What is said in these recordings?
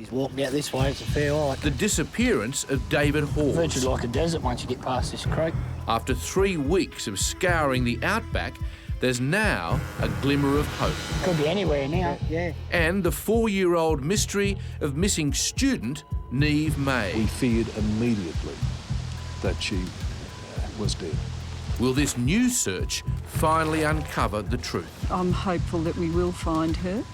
He's walking out this way, it's a fair hike. The disappearance of David Hawes. Virtually like a desert once you get past this creek. After 3 weeks of scouring the outback, there's now a glimmer of hope. Could be anywhere now. Yeah. And the 4-year-old mystery of missing student Niamh Maye. We feared immediately that she was dead. Will this new search finally uncover the truth? I'm hopeful that we will find her.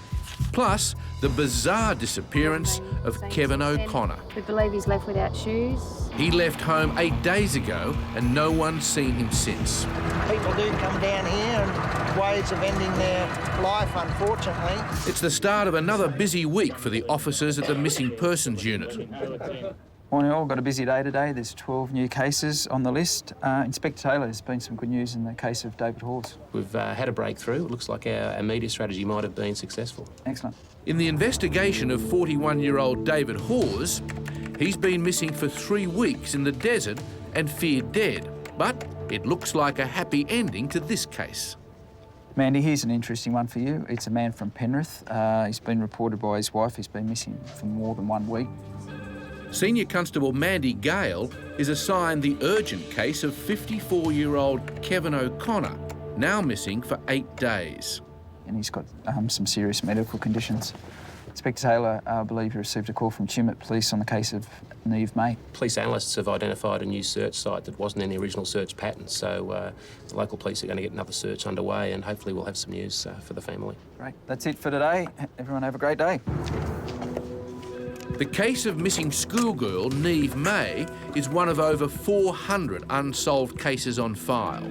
Plus, the bizarre disappearance of Kevin O'Connor. We believe he's left without shoes. He left home 8 days ago and no one's seen him since. People do come down here and ways of ending their life, unfortunately. It's the start of another busy week for the officers at the Missing Persons Unit. Morning all, got a busy day today. There's 12 new cases on the list. Inspector Taylor, there's been some good news in the case of David Hawes. We've had a breakthrough. It looks like our media strategy might have been successful. Excellent. In the investigation of 41-year-old David Hawes, he's been missing for 3 weeks in the desert and feared dead. But it looks like a happy ending to this case. Mandy, here's an interesting one for you. It's a man from Penrith. He's been reported by his wife. He's been missing for more than 1 week. Senior Constable Mandy Gale is assigned the urgent case of 54-year-old Kevin O'Connor, now missing for 8 days. And he's got some serious medical conditions. Inspector Taylor, I believe he received a call from Tumut Police on the case of Niamh Maye. Police analysts have identified a new search site that wasn't in the original search pattern, so the local police are going to get another search underway and hopefully we'll have some news for the family. Great. That's it for today. Everyone have a great day. The case of missing schoolgirl Niamh Maye is one of over 400 unsolved cases on file.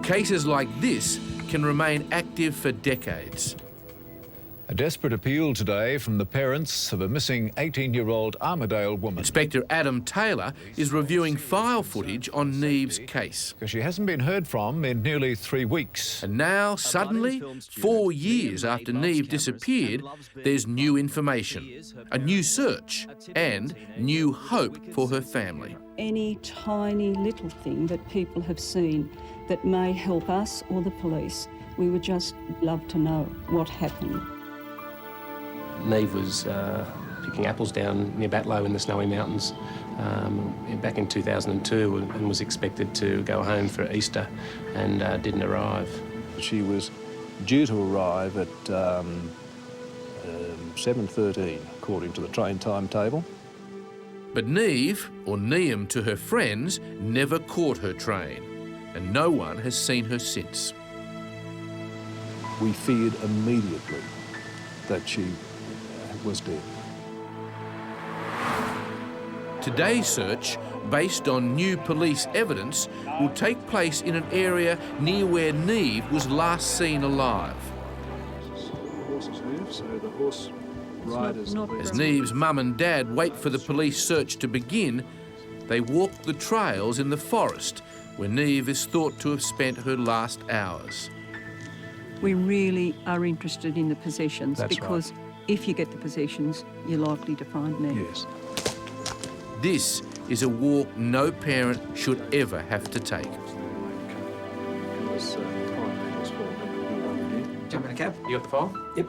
Cases like this can remain active for decades. A desperate appeal today from the parents of a missing 18-year-old Armidale woman. Inspector Adam Taylor is reviewing file footage on Niamh's case. Because she hasn't been heard from in nearly 3 weeks. And now, suddenly, 4 years after Niamh disappeared, there's new information, a new search, and new hope for her family. Any tiny little thing that people have seen that may help us or the police, we would just love to know what happened. Niamh was picking apples down near Batlow in the Snowy Mountains back in 2002 and was expected to go home for Easter and didn't arrive. She was due to arrive at 7:13, according to the train timetable. But Niamh to her friends, never caught her train, and no one has seen her since. We feared immediately that she was dead. Today's search, based on new police evidence, will take place in an area near where Niamh was last seen alive. Horses move, so the horse riders... As Niamh's mum and dad wait for the police search to begin, they walk the trails in the forest where Niamh is thought to have spent her last hours. We really are interested in the possessions. That's because if you get the possessions, you're likely to find Niamh. Yes. This is a walk no parent should ever have to take. Jump in a cab. You got the file? Yep.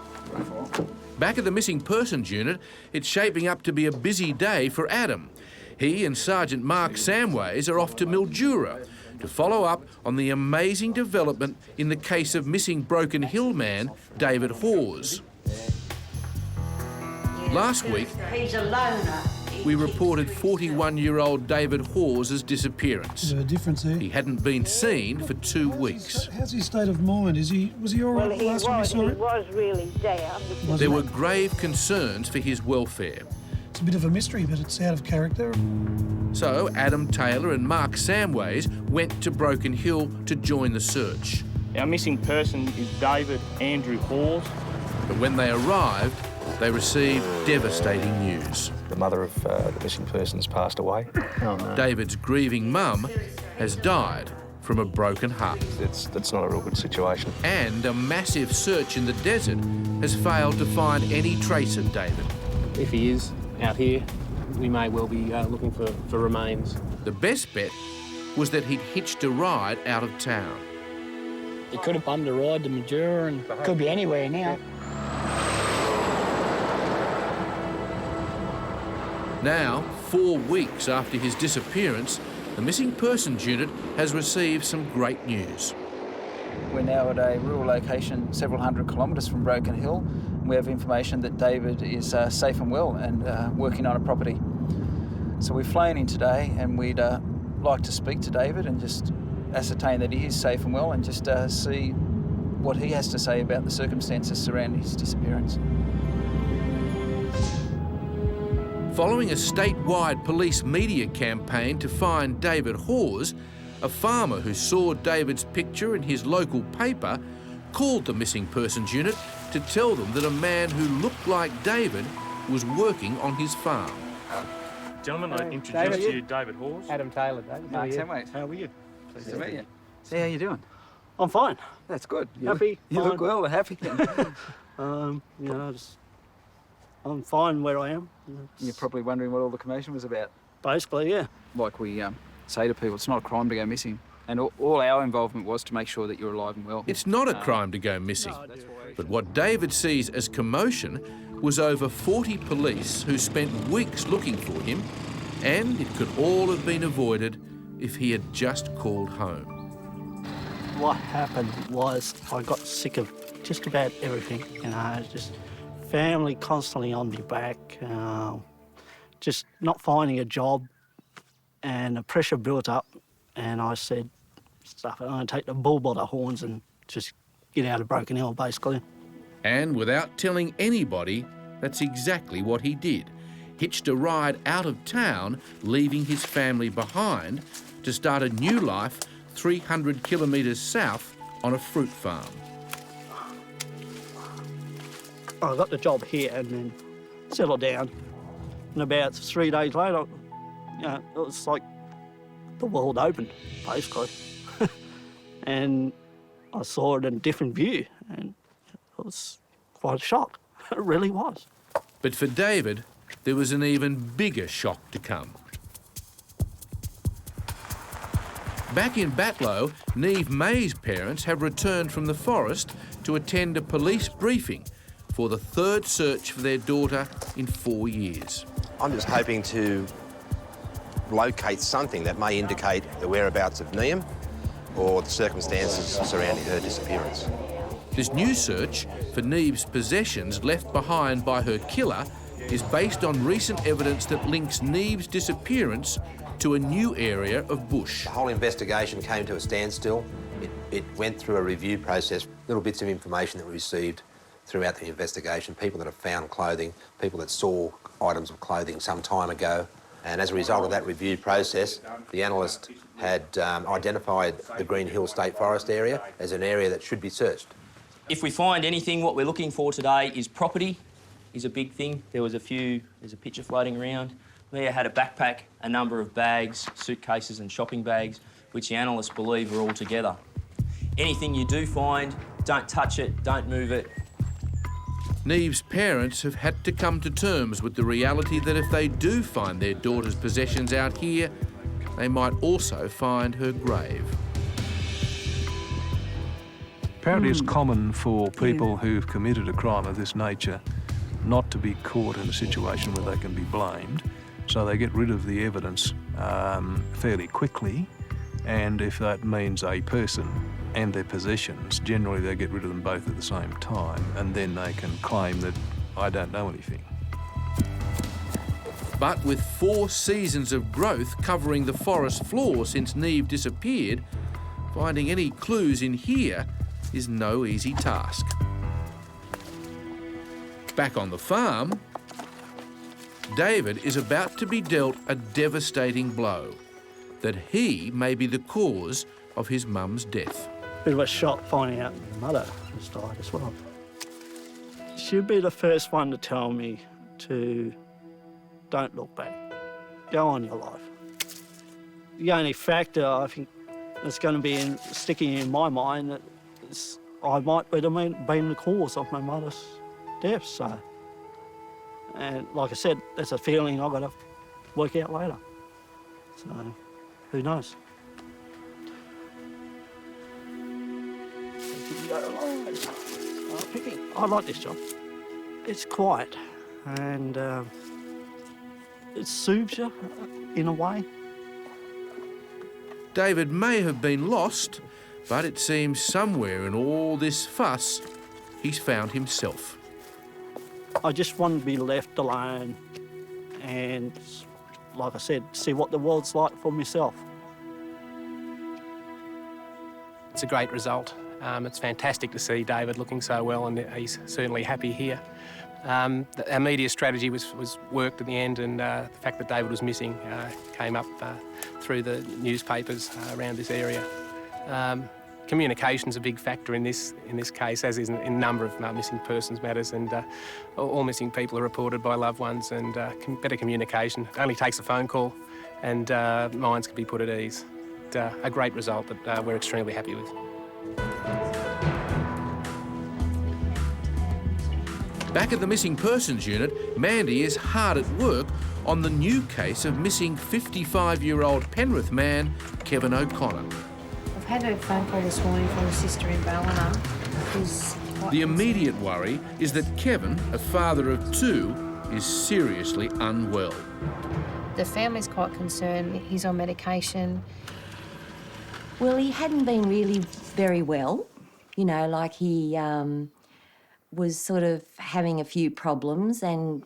Back at the Missing Persons Unit, it's shaping up to be a busy day for Adam. He and Sergeant Mark Samways are off to Mildura to follow up on the amazing development in the case of missing Broken Hill man David Hawes. Last week, He's a loner. we reported 41-year-old David Hawes' disappearance. Is there a difference there? He hadn't been seen for 2 weeks. How's his state of mind? Was he all right Well, he last time you saw he him? was really down. There were grave concerns for his welfare. It's a bit of a mystery, but it's out of character. So Adam Taylor and Mark Samways went to Broken Hill to join the search. Our missing person is David Andrew Hawes. But when they arrived, they received devastating news. The mother of the missing person has passed away. Oh, no. David's grieving mum has died from a broken heart. That's not a real good situation. And a massive search in the desert has failed to find any trace of David. If he is out here, we may well be looking for remains. The best bet was that he'd hitched a ride out of town. He could have bummed a ride to Mildura and could be anywhere now. Now, 4 weeks after his disappearance, the Missing Persons Unit has received some great news. We're now at a rural location several hundred kilometres from Broken Hill. We have information that David is safe and well and working on a property. So we've flown in today and we'd like to speak to David and just ascertain that he is safe and well and just see what he has to say about the circumstances surrounding his disappearance. Following a statewide police media campaign to find David Hawes, a farmer who saw David's picture in his local paper called the Missing Persons Unit to tell them that a man who looked like David was working on his farm. Gentlemen, I introduce to you David Hawes. Adam Taylor, David. Mark Samways. How are you? Pleased to meet you. See how you doing? I'm fine. That's good. Happy. You look well, happy. I'm fine where I am. You're probably wondering what all the commotion was about. Basically, yeah. Like we say to people, it's not a crime to go missing. And all our involvement was to make sure that you're alive and well. It's not a crime to go missing. But what David sees as commotion was over 40 police who spent weeks looking for him, and it could all have been avoided if he had just called home. What happened was I got sick of just about everything, just family constantly on my back, just not finding a job, and the pressure built up, and I said, stuff it, I'm going to take the bull by the horns and just get out of Broken Hill, basically. And without telling anybody, that's exactly what he did. Hitched a ride out of town, leaving his family behind to start a new life 300 kilometres south on a fruit farm. I got the job here and then settled down. And about 3 days later, it was like the world opened, basically. And I saw it in a different view, and it was quite a shock. It really was. But for David, there was an even bigger shock to come. Back in Batlow, Niamh Maye's parents have returned from the forest to attend a police briefing for the third search for their daughter in 4 years. I'm just hoping to locate something that may indicate the whereabouts of Niamh or the circumstances surrounding her disappearance. This new search for Niamh's possessions left behind by her killer is based on recent evidence that links Niamh's disappearance to a new area of bush. The whole investigation came to a standstill. It went through a review process, little bits of information that we received throughout the investigation, people that have found clothing, people that saw items of clothing some time ago. And as a result of that review process, the analyst had identified the Green Hill State Forest area as an area that should be searched. If we find anything, what we're looking for today is property, is a big thing. There's a picture floating around. Leah had a backpack, a number of bags, suitcases and shopping bags, which the analysts believe are all together. Anything you do find, don't touch it, don't move it. Niamh's parents have had to come to terms with the reality that if they do find their daughter's possessions out here, they might also find her grave. Apparently it's common for people who've committed a crime of this nature not to be caught in a situation where they can be blamed, so they get rid of the evidence fairly quickly, and if that means a person and their possessions, generally they get rid of them both at the same time, and then they can claim that I don't know anything. But with 4 seasons of growth covering the forest floor since Niamh disappeared, finding any clues in here is no easy task. Back on the farm, David is about to be dealt a devastating blow, that he may be the cause of his mum's death. Bit of a shock finding out my mother has died as well. She'd be the first one to tell me to don't look back, go on your life. The only factor I think that's going to be sticking in my mind is I might be been the cause of my mother's death. So, and like I said, that's a feeling I've got to work out later. So, who knows? I like this job. It's quiet and it soothes you in a way. David may have been lost, but it seems somewhere in all this fuss, he's found himself. I just want to be left alone and, like I said, see what the world's like for myself. It's a great result. It's fantastic to see David looking so well, and he's certainly happy here. Our media strategy was worked at the end, and the fact that David was missing came up through the newspapers around this area. Communication's a big factor in this case, as is in a number of missing persons matters, and all missing people are reported by loved ones, and better communication. It only takes a phone call, and minds can be put at ease. A great result that we're extremely happy with. Back at the Missing Persons Unit, Mandy is hard at work on the new case of missing 55-year-old Penrith man, Kevin O'Connor. I've had a phone call this morning from a sister in Ballina who's The immediate worry is that Kevin, a father of two, is seriously unwell. The family's quite concerned. He's on medication. Well, he hadn't been really very well. You know, like he was sort of having a few problems, and,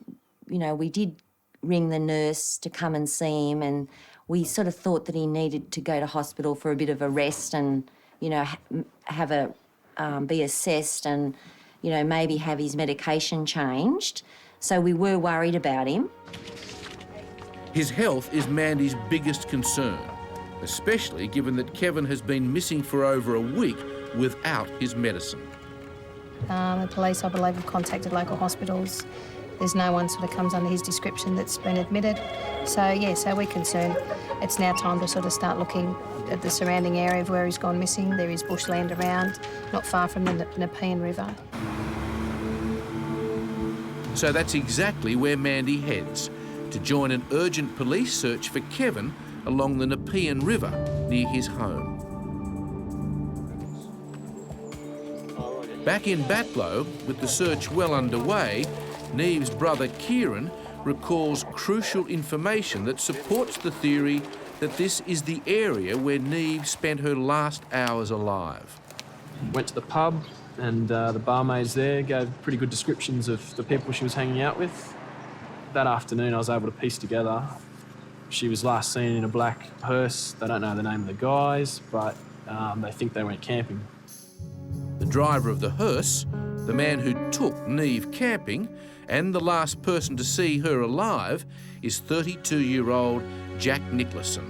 you know, we did ring the nurse to come and see him, and we sort of thought that he needed to go to hospital for a bit of a rest and, you know, have a be assessed and, you know, maybe have his medication changed. So we were worried about him. His health is Mandy's biggest concern, especially given that Kevin has been missing for over a week without his medicine. The police, I believe, have contacted local hospitals. There's no one sort of comes under his description that's been admitted. So, yeah, so we're concerned. It's now time to sort of start looking at the surrounding area of where he's gone missing. There is bushland around, not far from the Nepean River. So that's exactly where Mandy heads, to join an urgent police search for Kevin along the Nepean River near his home. Back in Batlow, with the search well underway, Niamh's brother Kieran recalls crucial information that supports the theory that this is the area where Niamh spent her last hours alive. Went to the pub, and the barmaids there gave pretty good descriptions of the people she was hanging out with. That afternoon I was able to piece together she was last seen in a black hearse. They don't know the name of the guys, but they think they went camping. The driver of the hearse, the man who took Niamh camping, and the last person to see her alive is 32-year-old Jack Nicholson.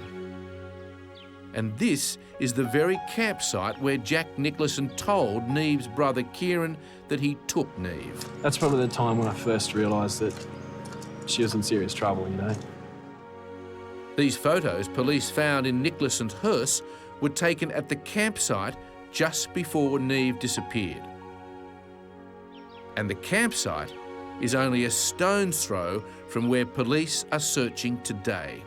And this is the very campsite where Jack Nicholson told Niamh's brother Kieran that he took Niamh. That's probably the time when I first realised that she was in serious trouble, you know. These photos police found in Nicholson's hearse were taken at the campsite just before Niamh disappeared. And the campsite is only a stone's throw from where police are searching today.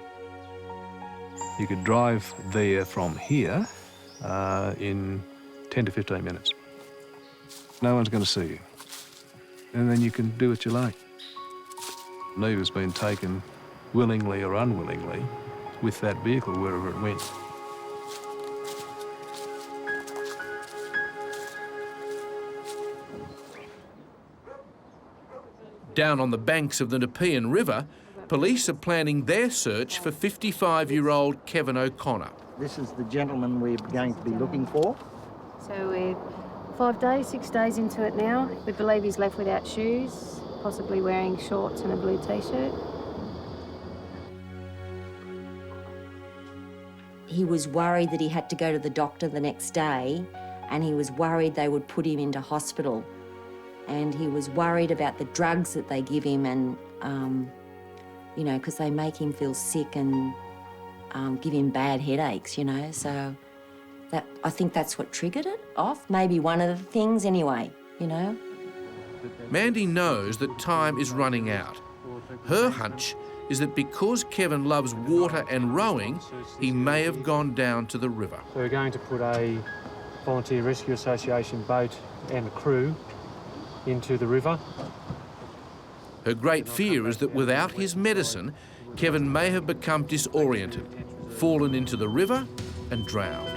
You could drive there from here in 10 to 15 minutes. No one's going to see you. And then you can do what you like. Niamh has been taken willingly or unwillingly with that vehicle wherever it went. Down on the banks of the Nepean River, police are planning their search for 55-year-old Kevin O'Connor. This is the gentleman we're going to be looking for. So we're 6 days into it now. We believe he's left without shoes, possibly wearing shorts and a blue T-shirt. He was worried that he had to go to the doctor the next day, and he was worried they would put him into hospital. And he was worried about the drugs that they give him, and, you know, because they make him feel sick and give him bad headaches, you know. So I think that's what triggered it off. Maybe one of the things anyway, you know. Mandy knows that time is running out. Her hunch is that because Kevin loves water and rowing, he may have gone down to the river. So we're going to put a Volunteer Rescue Association boat and a crew into the river. Her great fear is that without his medicine, Kevin may have become disoriented, fallen into the river and drowned.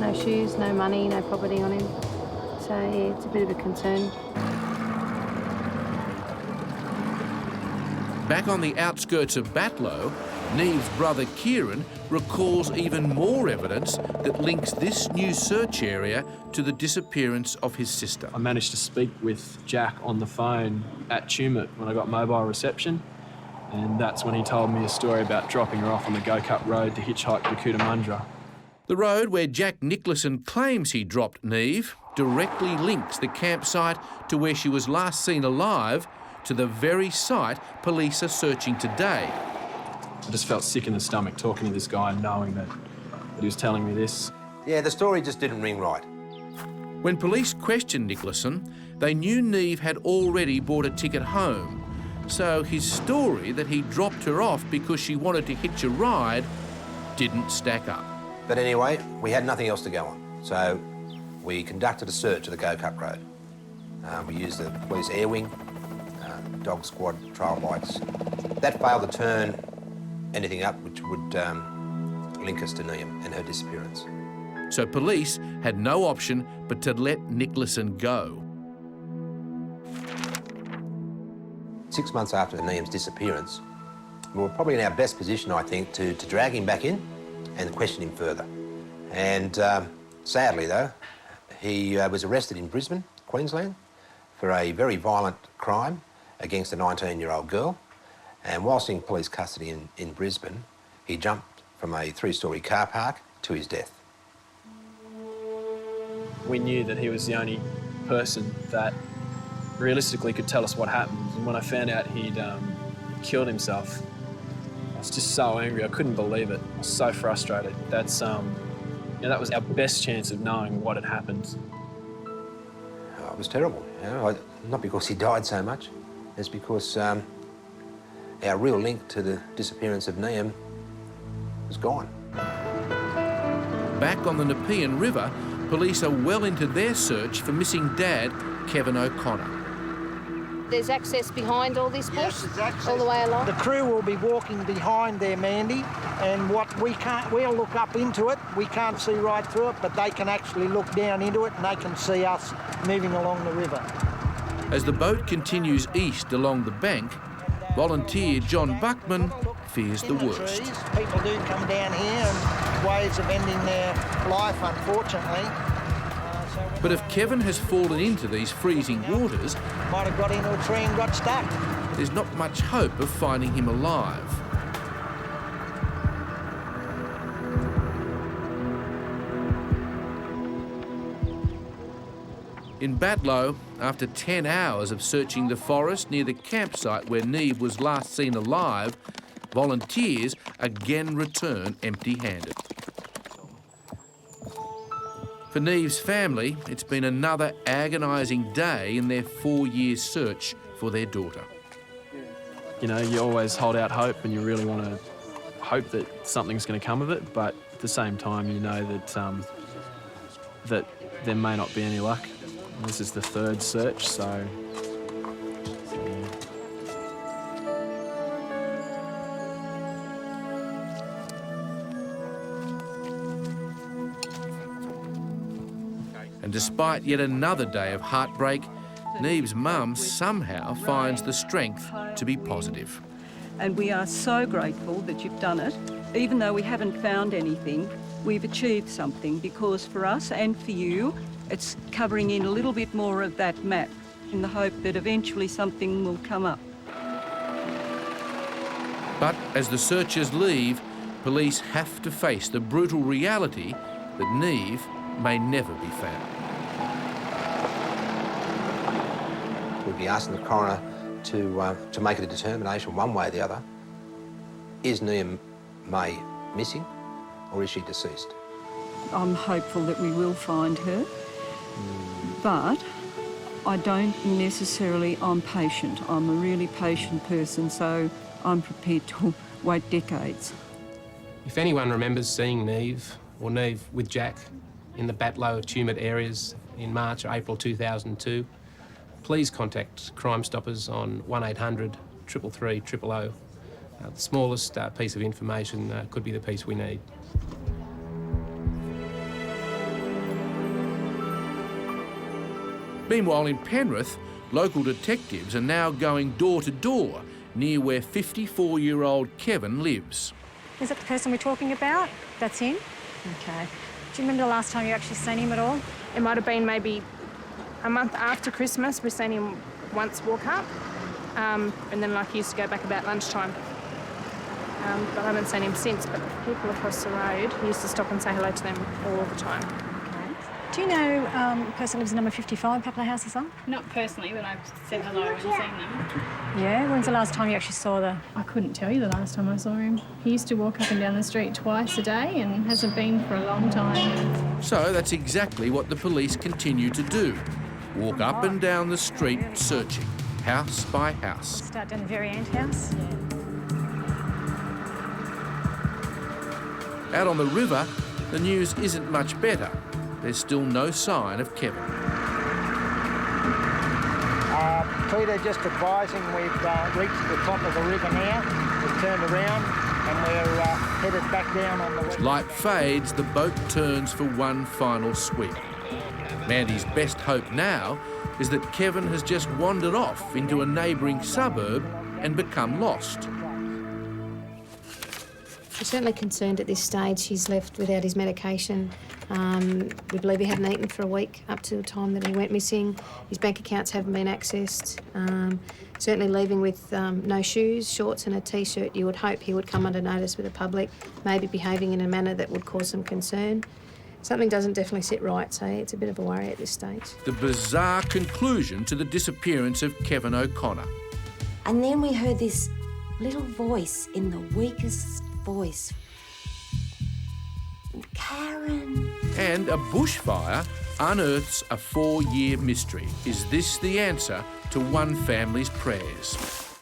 No shoes, no money, no property on him. So, yeah, it's a bit of a concern. Back on the outskirts of Batlow, Niamh's brother Kieran recalls even more evidence that links this new search area to the disappearance of his sister. I managed to speak with Jack on the phone at Tumut when I got mobile reception, and that's when he told me a story about dropping her off on the Go-Cup Road to hitchhike to Cootamundra. The road where Jack Nicholson claims he dropped Niamh directly links the campsite to where she was last seen alive, to the very site police are searching today. I just felt sick in the stomach talking to this guy and knowing that he was telling me this. Yeah, the story just didn't ring right. When police questioned Nicholson, they knew Niamh had already bought a ticket home, so his story that he dropped her off because she wanted to hitch a ride didn't stack up. But anyway, we had nothing else to go on, so we conducted a search of the Go-Cup Road. We used the police air wing, dog squad, trail bikes. That failed to turn anything up which would link us to Niamh and her disappearance. So police had no option but to let Nicholson go. 6 months after Niamh's disappearance, we were probably in our best position, I think, to drag him back in and question him further. And sadly, though, he was arrested in Brisbane, Queensland, for a very violent crime against a 19-year-old girl. And whilst in police custody in Brisbane, he jumped from a 3-storey car park to his death. We knew that he was the only person that realistically could tell us what happened. And when I found out he'd killed himself, I was just so angry. I couldn't believe it. I was so frustrated. That's, that was our best chance of knowing what had happened. Oh, it was terrible, not because he died so much, it's because our real link to the disappearance of Niamh was gone. Back on the Nepean River, police are well into their search for missing dad, Kevin O'Connor. There's access behind all this bush, yes, there's access. all the way along? The crew will be walking behind there, Mandy, and we'll look up into it. We can't see right through it, but they can actually look down into it and they can see us moving along the river. As the boat continues east along the bank, volunteer John Buckman fears the worst. People do come down here and ways of ending their life, unfortunately. But if Kevin has fallen into these freezing waters, might have got into a tree and got stuck. There's not much hope of finding him alive. In Batlow, after 10 hours of searching the forest near the campsite where Niamh was last seen alive, volunteers again return empty-handed. For Niamh's family, it's been another agonising day in their 4-year search for their daughter. You know, you always hold out hope and you really want to hope that something's going to come of it, but at the same time you know that, that there may not be any luck. This is the 3rd search, so yeah. And despite yet another day of heartbreak, Niamh's mum somehow finds the strength to be positive. And we are so grateful that you've done it. Even though we haven't found anything, we've achieved something, because for us and for you, it's covering in a little bit more of that map in the hope that eventually something will come up. But as the searchers leave, police have to face the brutal reality that Niamh may never be found. We'd be asking the coroner to make a determination one way or the other. Is Niamh Maye missing or is she deceased? I'm hopeful that we will find her, but I don't necessarily, I'm patient. I'm a really patient person, so I'm prepared to wait decades. If anyone remembers seeing Niamh or Niamh with Jack, in the Batlow tumoured areas in March or April 2002, please contact Crime Stoppers on 1800 333 000. The smallest piece of information could be the piece we need. Meanwhile, in Penrith, local detectives are now going door to door near where 54-year-old Kevin lives. Is that the person we're talking about? That's him? Okay. Do you remember the last time you actually seen him at all? It might have been maybe a month after Christmas. We've seen him once walk up, and then he used to go back about lunchtime. But I haven't seen him since, but people across the road, he used to stop and say hello to them all the time. Do you know a person who lives in number 55, a couple of houses on? Not personally, but I've said hello and seen them. Yeah? When's the last time you actually saw the... I couldn't tell you the last time I saw him. He used to walk up and down the street twice a day and hasn't been for a long time. So that's exactly what the police continue to do. Walk up and down the street searching, house by house. Start down the very end house? Out on the river, the news isn't much better. There's still no sign of Kevin. Peter, just advising, we've reached the top of the river now. We've turned around and we're headed back down on the west. Light fades, the boat turns for one final sweep. Mandy's best hope now is that Kevin has just wandered off into a neighbouring suburb and become lost. We're certainly concerned at this stage he's left without his medication. We believe he hadn't eaten for a week up to the time that he went missing. His bank accounts haven't been accessed. Certainly leaving with no shoes, shorts and a T-shirt, you would hope he would come under notice with the public, maybe behaving in a manner that would cause some concern. Something doesn't definitely sit right, so it's a bit of a worry at this stage. The bizarre conclusion to the disappearance of Kevin O'Connor. And then we heard this little voice in the weakest voice. Karen. And a bushfire unearths a 4-year mystery. Is this the answer to one family's prayers?